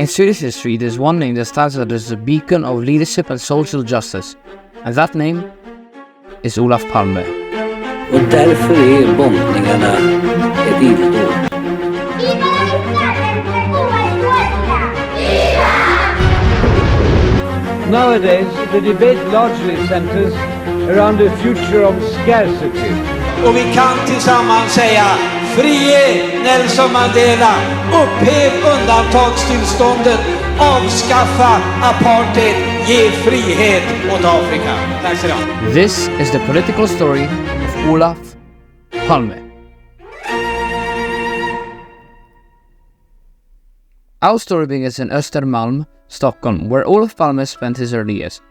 In Swedish history, there's one name that stands out as a beacon of leadership and social justice, and that name is Olaf Palme. Och därför är bombningarna ett illdåd. Nowadays, the debate largely centers around a future of scarcity. Och vi kan tillsammans säga: Frie Nelson Mandela, upphäv undantagstillståndet, avskaffa apartheid, ge frihet åt Afrika. Tack så mycket. This is the political story of Olaf Palme. Our story begins in Östermalm, Stockholm, where Olof Palme spent his early years.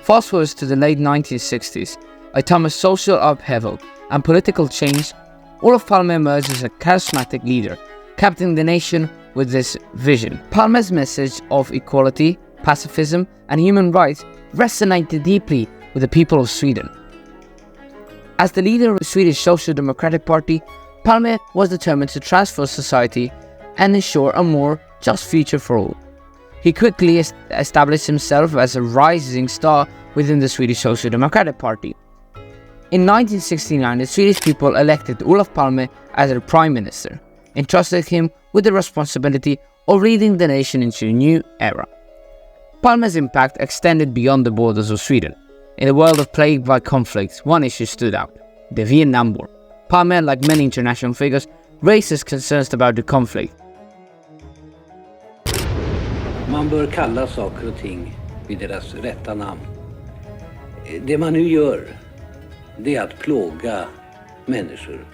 Fast forward to the late 1960s, a time of social upheaval and political change. Olof Palme emerged as a charismatic leader, captaining the nation with this vision. Palme's message of equality, pacifism, and human rights resonated deeply with the people of Sweden. As the leader of the Swedish Social Democratic Party, Palme was determined to transform society and ensure a more just future for all. He quickly established himself as a rising star within the Swedish Social Democratic Party. In 1969, the Swedish people elected Olof Palme as their prime minister, entrusted him with the responsibility of leading the nation into a new era. Palme's impact extended beyond the borders of Sweden. In a world plagued by conflict, one issue stood out: the Vietnam War. Palme, like many international figures, raised his concerns about the conflict. Man bör kalla saker och ting vid deras rätta namn. Det man nu gör, det är att plåga människor.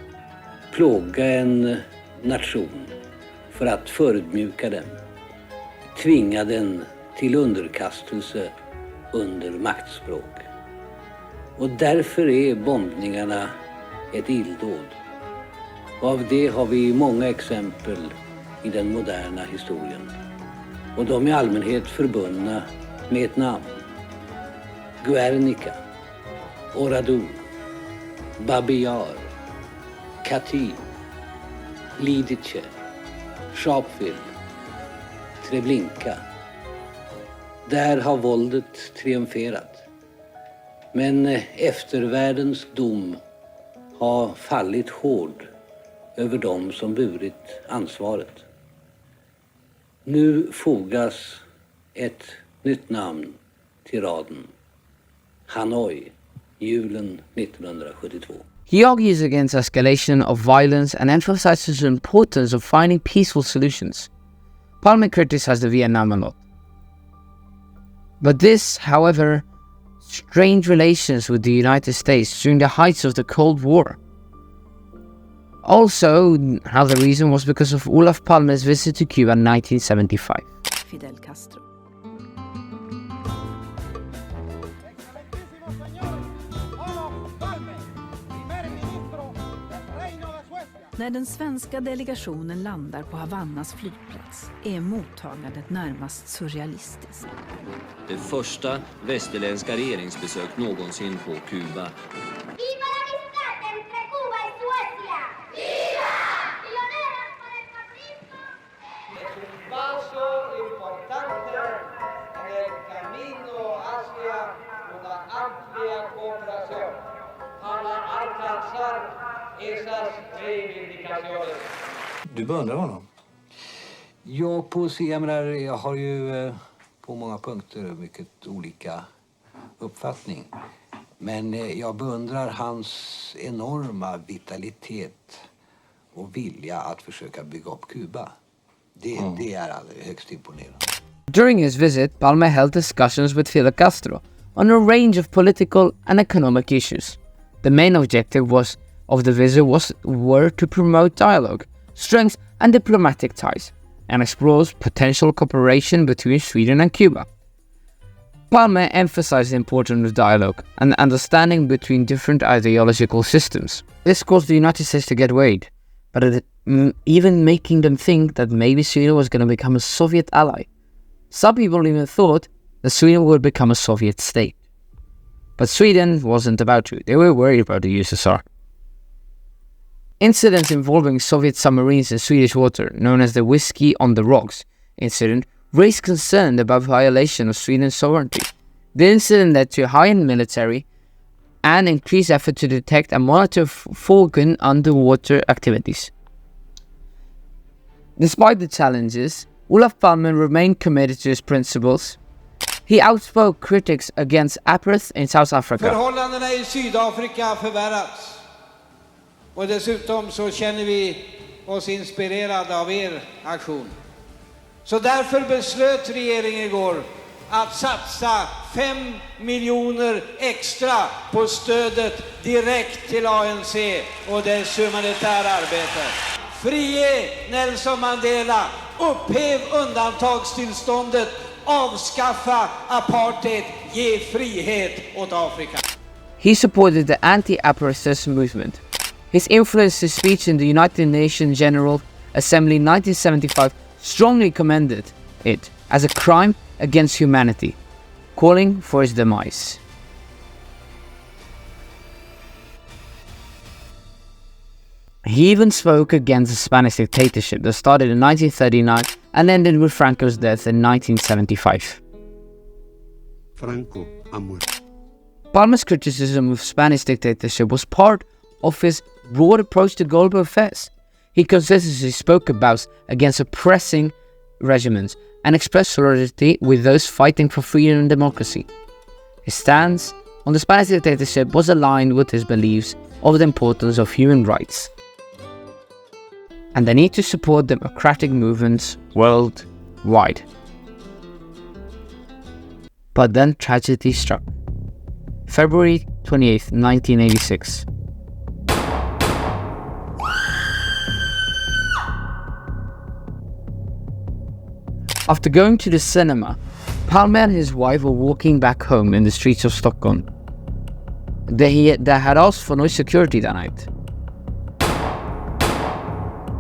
Plåga en nation för att förödmjuka den. Tvinga den till underkastelse under maktspråk. Och därför är bombningarna ett illdåd. Och av det har vi många exempel i den moderna historien. Och de är i allmänhet förbundna med ett namn: Guernica, Oradour, Babi Yar, Katyn, Lidice, Sharpeville, Treblinka. Där har våldet triumferat. Men eftervärldens dom har fallit hård över dem som burit ansvaret. Nu fogas ett nytt namn till raden: Hanoi, julen 1972. He argues against escalation of violence and emphasizes the importance of finding peaceful solutions. Palme criticized the Vietnam a lot. But this, however, strained relations with the United States during the heights of the Cold War. Also, another reason was because of Olaf Palme's visit to Cuba in 1975. Fidel Castro. När den svenska delegationen landar på Havannas flygplats är mottagandet närmast surrealistiskt. Det första västerländska regeringsbesök någonsin på Kuba. Du beundrar honom? Ja, jag har ju på många punkter mycket olika uppfattning. Men jag beundrar hans enorma vitalitet och vilja att försöka bygga upp Kuba. Det är högst imponerande. During his visit, Palme held discussions with Fidel Castro on a range of political and economic issues. The main objective of the visit were to promote dialogue, strength and diplomatic ties, and explore potential cooperation between Sweden and Cuba. Palme emphasized the importance of dialogue and understanding between different ideological systems. This caused the United States to get worried, but even making them think that maybe Sweden was going to become a Soviet ally. Some people even thought that Sweden would become a Soviet state. But Sweden wasn't about to. They were worried about the USSR. Incidents involving Soviet submarines in Swedish water, known as the Whiskey on the Rocks incident, raised concern about violation of Sweden's sovereignty. The incident led to high-end military and increased effort to detect and monitor foreign underwater activities. Despite the challenges, Olaf Palme remained committed to his principles. He outspoke critics against apartheid in South Africa. Förhållandena i Sydafrika har förvärrats. Och dessutom så känner vi oss inspirerade av er aktion. Så därför beslöt regeringen igår att satsa 5 miljoner extra på stödet direkt till ANC och dess humanitära arbete. Frige Nelson Mandela, upphäv undantagstillståndet, avskaffa apartheid, ge frihet åt Afrika. He supported the anti-apartheid movement. His influence to speech in the United Nations General Assembly in 1975 strongly commended it as a crime against humanity, calling for his demise. He even spoke against the Spanish dictatorship that started in 1939 and ended with Franco's death in 1975. Franco ha muerto. Palme's criticism of Spanish dictatorship was part of his broad approach to global affairs. He consistently spoke against oppressing regimens and expressed solidarity with those fighting for freedom and democracy. His stance on the Spanish dictatorship was aligned with his beliefs of the importance of human rights and the need to support democratic movements worldwide. But then tragedy struck. February 28, 1986. After going to the cinema, Palme and his wife were walking back home in the streets of Stockholm. They had asked for no security that night.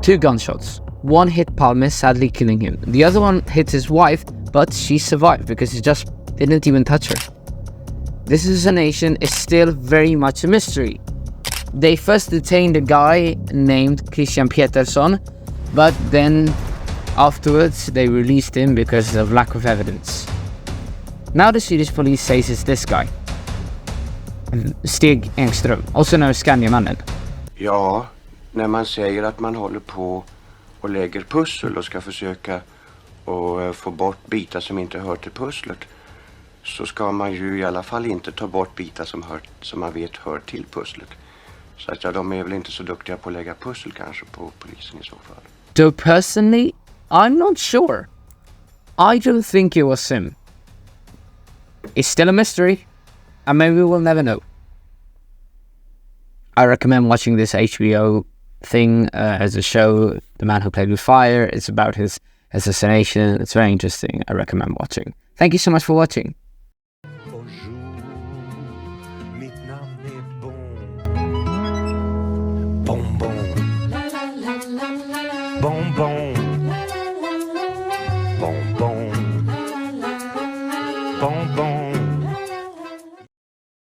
2 gunshots. One hit Palme, sadly killing him. The other one hit his wife, but she survived because he just didn't even touch her. This assassination is still very much a mystery. They first detained a guy named Christian Petersson, but then afterwards they released him because of lack of evidence. Now the Swedish police says it's this guy, Stig Engström, also known as Skandiamannen. Ja, när man säger att man håller på och lägger pussel och ska försöka och få bort bitar som inte hör till pusslet, så ska man ju i alla fall inte ta bort bitar som man vet hör till pusslet. Så att ja, de är väl inte så duktiga på att lägga pussel kanske på polisen i så fall. Though personally, I'm not sure. I don't think it was him. It's still a mystery, and maybe we'll never know. I recommend watching this HBO thing as a show, The Man Who Played With Fire. It's about his assassination. It's very interesting. I recommend watching. Thank you so much for watching. Bonjour, mitt namn är Bon. Bonbon. Bonbon.